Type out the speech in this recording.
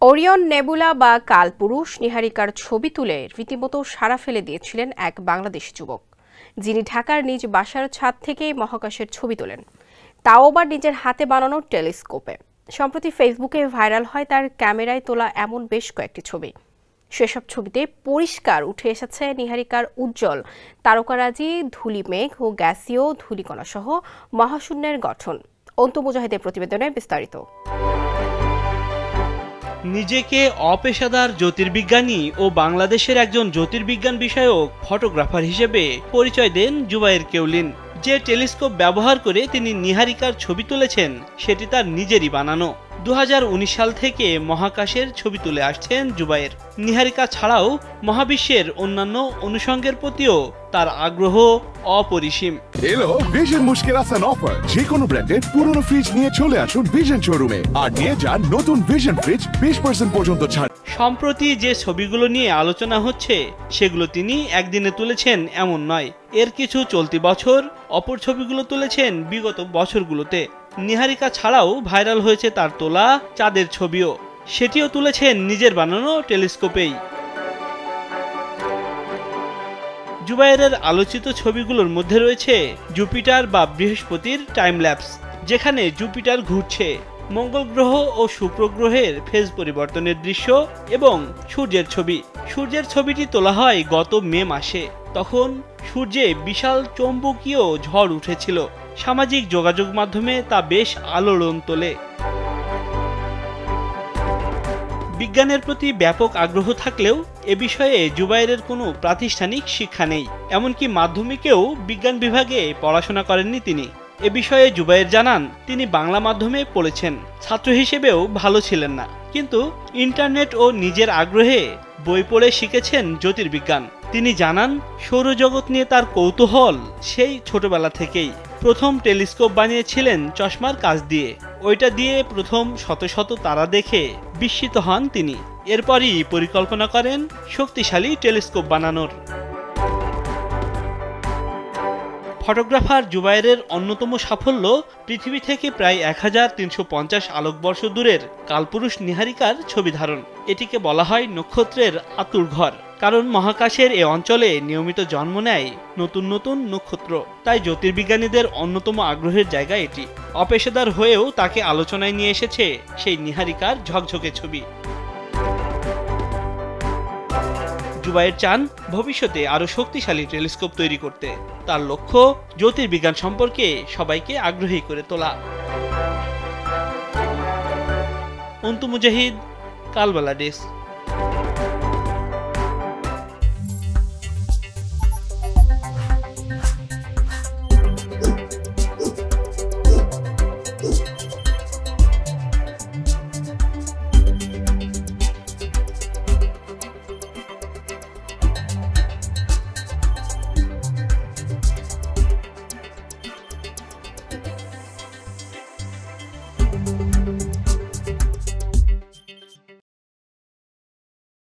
Orion nebula বা কালপুরুষ নীহারিকার ছবি তুলে রীতিমতো সাড়া ফেলে দিয়েছিলেন এক বাংলাদেশি যুবক, যিনি ঢাকার নিজ বাসার ছাদ থেকেই মহাকাশের ছবি তোলেন, তাও আবার নিজের হাতে বানানো টেলিস্কোপে। সম্প্রতি ফেসবুকে ভাইরাল হয় তার ক্যামেরায় তোলা এমন বেশ কয়েকটি ছবি। সেসব ছবিতে পরিষ্কার উঠে এসেছে নীহারিকার উজ্জ্বল তারকারাজি, ধূলিমেঘ ও গ্যাসীয় ধূলিকণা সহ মহাশূন্যের গঠন। অন্তু মুজাহিদের প্রতিবেদনে বিস্তারিত। নিজেকে অপেশাদার জ্যোতির্বিজ্ঞানী ও বাংলাদেশের একজন জ্যোতির্বিজ্ঞান বিষয়ক ফটোগ্রাফার হিসেবে পরিচয় দেন জুবায়ের কেউলিন। যে টেলিস্কোপ ব্যবহার করে তিনি নীহারিকার ছবি তুলেছেন সেটি তার নিজেরই বানানো। 2019 সাল থেকে মহাকাশের ছবি তুলে আসছেন জুবায়ের। নীহারিকা ছাড়াও মহাবিশ্বের অন্যান্য অনুষঙ্গের প্রতিও তার আগ্রহ অপরিসীম। এলো ভিশন মুশকিল আসান অফার। যে কোনো ব্র্যান্ডের পুরনো ফ্রিজ নিয়ে চলে আসুন ভিশন শোরুমে আর নিয়ে যান নতুন ভিশন ফ্রিজ 20% পর্যন্ত ছাড়। সম্প্রতি যে ছবিগুলো নিয়ে আলোচনা হচ্ছে সেগুলো তিনি একদিনে তুলেছেন এমন নয়, এর কিছু চলতি বছর, অপর ছবিগুলো তুলেছেন বিগত বছরগুলোতে। নীহারিকা ছাড়াও ভাইরাল হয়েছে তার তোলা চাঁদের ছবিও, সেটিও তুলেছেন নিজের বানানো টেলিস্কোপেই। জুবায়েরের আলোচিত ছবিগুলোর মধ্যে রয়েছে জুপিটার বা বৃহস্পতির টাইম ল্যাপস, যেখানে জুপিটার ঘুরছে, মঙ্গল গ্রহ ও শুক্র গ্রহের ফেজ পরিবর্তনের দৃশ্য এবং সূর্যের ছবি। সূর্যের ছবিটি তোলা হয় গত মে মাসে। তখন সূর্যে বিশাল চৌম্বকীয় ঝড় উঠেছিল। সামাজিক যোগাযোগ মাধ্যমে তা বেশ আলোড়ন তোলে। বিজ্ঞানের প্রতি ব্যাপক আগ্রহ থাকলেও এ বিষয়ে জুবায়েরের কোনো প্রাতিষ্ঠানিক শিক্ষা নেই, এমনকি মাধ্যমিকেও বিজ্ঞান বিভাগে পড়াশোনা করেননি তিনি। এ বিষয়ে জুবায়ের জানান, তিনি বাংলা মাধ্যমে পড়েছেন, ছাত্র হিসেবেও ভালো ছিলেন না, কিন্তু ইন্টারনেট ও নিজের আগ্রহে বই পড়ে শিখেছেন জ্যোতির্বিজ্ঞান। তিনি জানান, সৌরজগৎ নিয়ে তার কৌতূহল সেই ছোটবেলা থেকেই। প্রথম টেলিস্কোপ বানিয়েছিলেন চশমার কাচ দিয়ে, ওইটা দিয়ে প্রথম শত শত তারা দেখে বিস্মিত হন তিনি। এরপরই পরিকল্পনা করেন শক্তিশালী টেলিস্কোপ বানানোর। ফটোগ্রাফার জুবায়েরের অন্যতম সাফল্য পৃথিবী থেকে প্রায় 1350 আলোকবর্ষ দূরের কালপুরুষ নীহারিকার ছবি ধারণ। এটিকে বলা হয় নক্ষত্রের আঁতুড়ঘর, কারণ মহাকাশের এ অঞ্চলে নিয়মিত জন্ম নেয় নতুন নতুন নক্ষত্র। তাই জ্যোতির্বিজ্ঞানীদের অন্যতম আগ্রহের জায়গা এটি। অপেশাদার হয়েও তাকে আলোচনায় নিয়ে এসেছে সেই নীহারিকার ঝকঝকে ছবি। জুবায়ের চান ভবিষ্যতে আরো শক্তিশালী টেলিস্কোপ তৈরি করতে। তার লক্ষ্য জ্যোতির্বিজ্ঞান সম্পর্কে সবাইকে আগ্রহী করে তোলা। অন্তু মুজাহিদ, কালবেলা ডেস্ক।